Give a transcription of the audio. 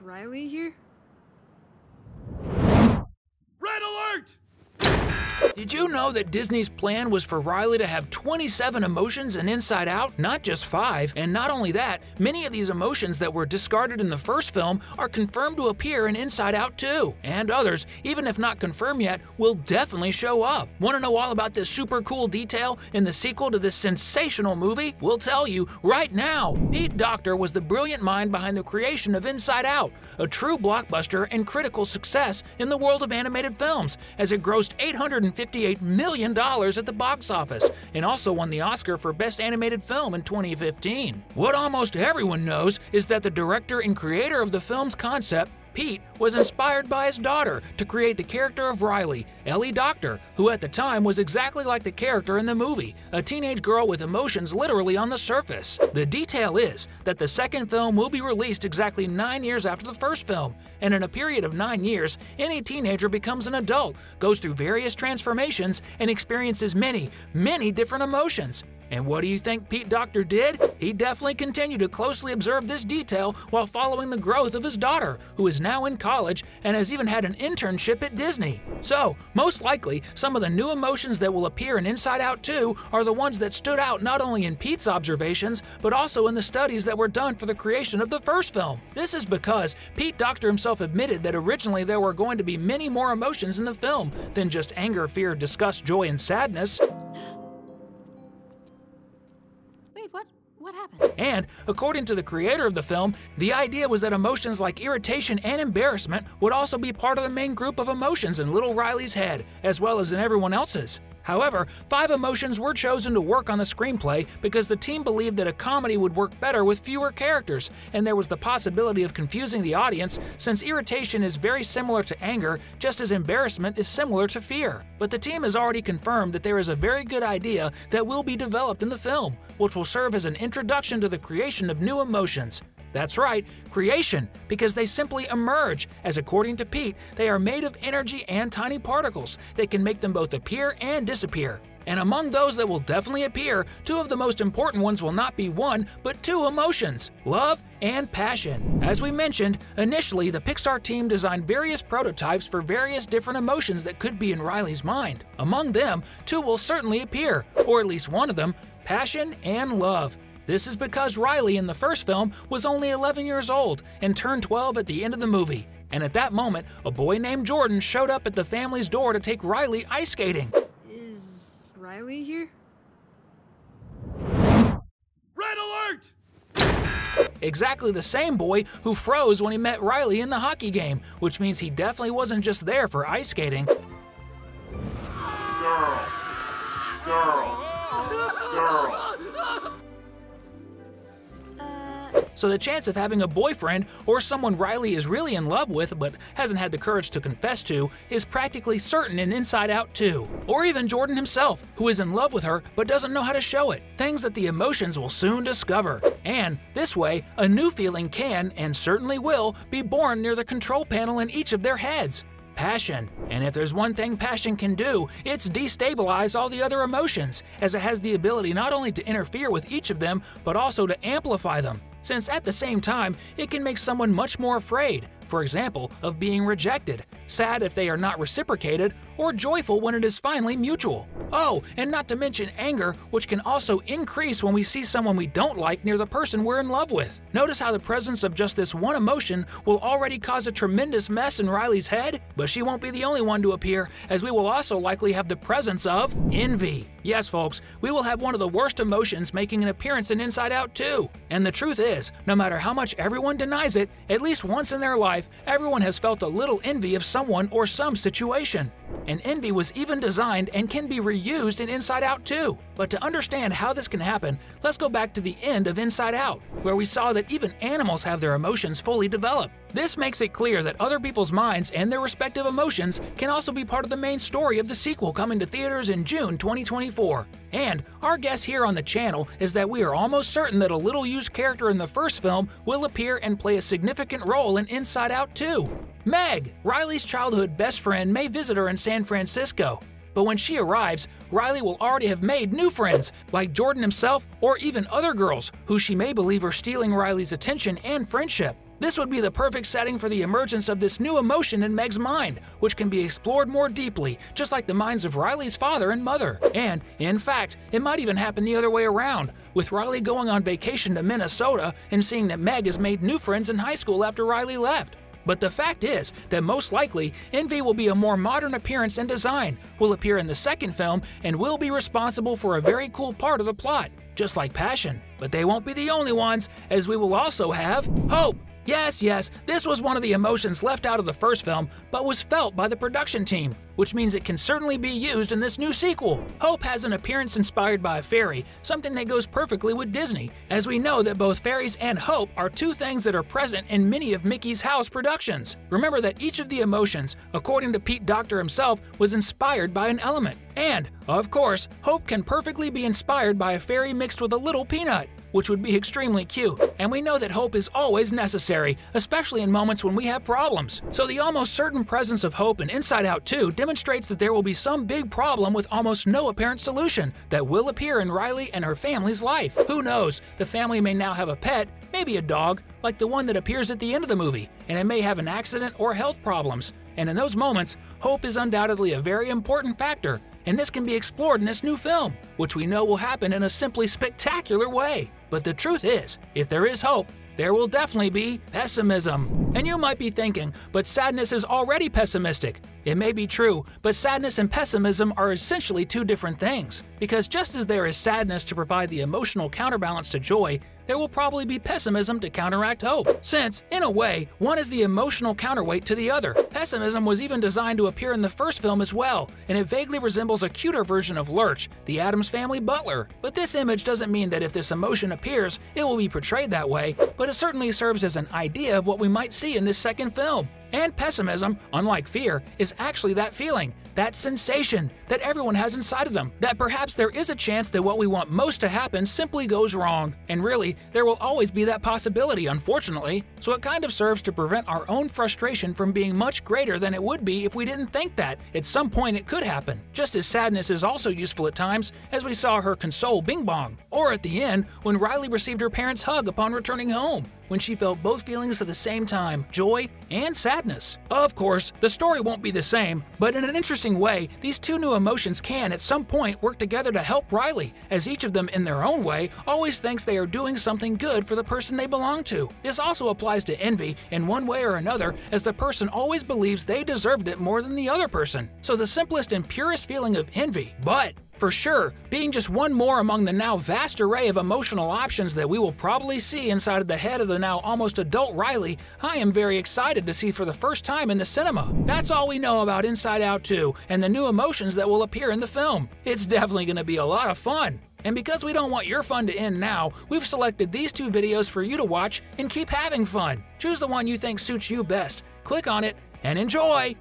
Riley here? Red alert! Did you know that Disney's plan was for Riley to have 27 emotions in Inside Out, not just 5? And not only that, many of these emotions that were discarded in the first film are confirmed to appear in Inside Out 2. And others, even if not confirmed yet, will definitely show up. Want to know all about this super cool detail in the sequel to this sensational movie? We'll tell you right now. Pete Docter was the brilliant mind behind the creation of Inside Out, a true blockbuster and critical success in the world of animated films, as it grossed $858 million at the box office, and also won the Oscar for Best Animated Film in 2015. What almost everyone knows is that the director and creator of the film's concept, Pete, was inspired by his daughter to create the character of Riley, Ellie Docter, who at the time was exactly like the character in the movie, a teenage girl with emotions literally on the surface. The detail is that the second film will be released exactly 9 years after the first film, and in a period of 9 years, any teenager becomes an adult, goes through various transformations, and experiences many, many different emotions. And what do you think Pete Docter did? He definitely continued to closely observe this detail while following the growth of his daughter, who is now in college and has even had an internship at Disney. So, most likely, some of the new emotions that will appear in Inside Out 2 are the ones that stood out not only in Pete's observations, but also in the studies that were done for the creation of the first film. This is because Pete Docter himself admitted that originally there were going to be many more emotions in the film than just anger, fear, disgust, joy, and sadness. What happened? And, according to the creator of the film, the idea was that emotions like irritation and embarrassment would also be part of the main group of emotions in little Riley's head, as well as in everyone else's. However, 5 emotions were chosen to work on the screenplay because the team believed that a comedy would work better with fewer characters, and there was the possibility of confusing the audience since irritation is very similar to anger, just as embarrassment is similar to fear. But the team has already confirmed that there is a very good idea that will be developed in the film, which will serve as an introduction to the creation of new emotions. That's right, creation, because they simply emerge, as according to Pete, they are made of energy and tiny particles that can make them both appear and disappear. And among those that will definitely appear, 2 of the most important ones will not be 1, but 2 emotions, love and passion. As we mentioned, initially the Pixar team designed various prototypes for various different emotions that could be in Riley's mind. Among them, 2 will certainly appear, or at least one of them, passion and love. This is because Riley in the first film was only 11 years old and turned 12 at the end of the movie. And at that moment, a boy named Jordan showed up at the family's door to take Riley ice skating. Is Riley here? Red alert! Exactly the same boy who froze when he met Riley in the hockey game, which means he definitely wasn't just there for ice skating. Girl. So the chance of having a boyfriend or someone Riley is really in love with but hasn't had the courage to confess to is practically certain in Inside Out 2. Or even Jordan himself, who is in love with her but doesn't know how to show it, things that the emotions will soon discover. And this way, a new feeling can, and certainly will, be born near the control panel in each of their heads. Passion. And if there's one thing passion can do, it's destabilize all the other emotions, as it has the ability not only to interfere with each of them, but also to amplify them. Since at the same time, it can make someone much more afraid, for example, of being rejected, sad if they are not reciprocated, or joyful when it is finally mutual. Oh, and not to mention anger, which can also increase when we see someone we don't like near the person we're in love with. Notice how the presence of just this one emotion will already cause a tremendous mess in Riley's head? But she won't be the only one to appear, as we will also likely have the presence of envy. Yes, folks, we will have one of the worst emotions making an appearance in Inside Out 2. And the truth is, no matter how much everyone denies it, at least once in their life, everyone has felt a little envy of someone or some situation. And envy was even designed and can be reused in Inside Out 2. But to understand how this can happen, let's go back to the end of Inside Out, where we saw that even animals have their emotions fully developed. This makes it clear that other people's minds and their respective emotions can also be part of the main story of the sequel coming to theaters in June 2024. And our guess here on the channel is that we are almost certain that a little-used character in the first film will appear and play a significant role in Inside Out 2. Meg, Riley's childhood best friend, may visit her in San Francisco. But when she arrives, Riley will already have made new friends, like Jordan himself or even other girls who she may believe are stealing Riley's attention and friendship. This would be the perfect setting for the emergence of this new emotion in Meg's mind, which can be explored more deeply, just like the minds of Riley's father and mother. And, in fact, it might even happen the other way around, with Riley going on vacation to Minnesota and seeing that Meg has made new friends in high school after Riley left. But the fact is that most likely, Envy will be a more modern appearance and design, will appear in the second film, and will be responsible for a very cool part of the plot, just like Passion. But they won't be the only ones, as we will also have Hope. Yes, this was one of the emotions left out of the first film, but was felt by the production team, which means it can certainly be used in this new sequel. Hope has an appearance inspired by a fairy, something that goes perfectly with Disney, as we know that both fairies and hope are two things that are present in many of Mickey's House productions. Remember that each of the emotions, according to Pete Docter himself, was inspired by an element. And, of course, hope can perfectly be inspired by a fairy mixed with a little peanut, which would be extremely cute. And we know that hope is always necessary, especially in moments when we have problems. So the almost certain presence of hope in Inside Out 2 demonstrates that there will be some big problem with almost no apparent solution that will appear in Riley and her family's life. Who knows, the family may now have a pet, maybe a dog, like the one that appears at the end of the movie, and it may have an accident or health problems. And in those moments, hope is undoubtedly a very important factor, and this can be explored in this new film, which we know will happen in a simply spectacular way. But the truth is, if there is hope, there will definitely be pessimism. And you might be thinking, but sadness is already pessimistic. It may be true, but sadness and pessimism are essentially two different things. Because just as there is sadness to provide the emotional counterbalance to joy, there will probably be pessimism to counteract hope, since, in a way, one is the emotional counterweight to the other. Pessimism was even designed to appear in the first film as well, and it vaguely resembles a cuter version of Lurch, the Addams Family butler. But this image doesn't mean that if this emotion appears, it will be portrayed that way, but it certainly serves as an idea of what we might see in this second film. And pessimism, unlike fear, is actually that feeling, that sensation that everyone has inside of them, that perhaps there is a chance that what we want most to happen simply goes wrong. And really, there will always be that possibility, unfortunately. So it kind of serves to prevent our own frustration from being much greater than it would be if we didn't think that at some point it could happen. Just as sadness is also useful at times, as we saw her console Bing Bong, or at the end when Riley received her parents' hug upon returning home, when she felt both feelings at the same time, joy and sadness. Of course, the story won't be the same, but in an interesting way, these two new emotions can at some point work together to help Riley, as each of them in their own way always thinks they are doing something good for the person they belong to. This also applies to envy in one way or another, as the person always believes they deserved it more than the other person. So the simplest and purest feeling of envy, but for sure, being just one more among the now vast array of emotional options that we will probably see inside of the head of the now almost adult Riley, I am very excited to see for the first time in the cinema. That's all we know about Inside Out 2 and the new emotions that will appear in the film. It's definitely going to be a lot of fun. And because we don't want your fun to end now, we've selected these two videos for you to watch and keep having fun. Choose the one you think suits you best, click on it, and enjoy!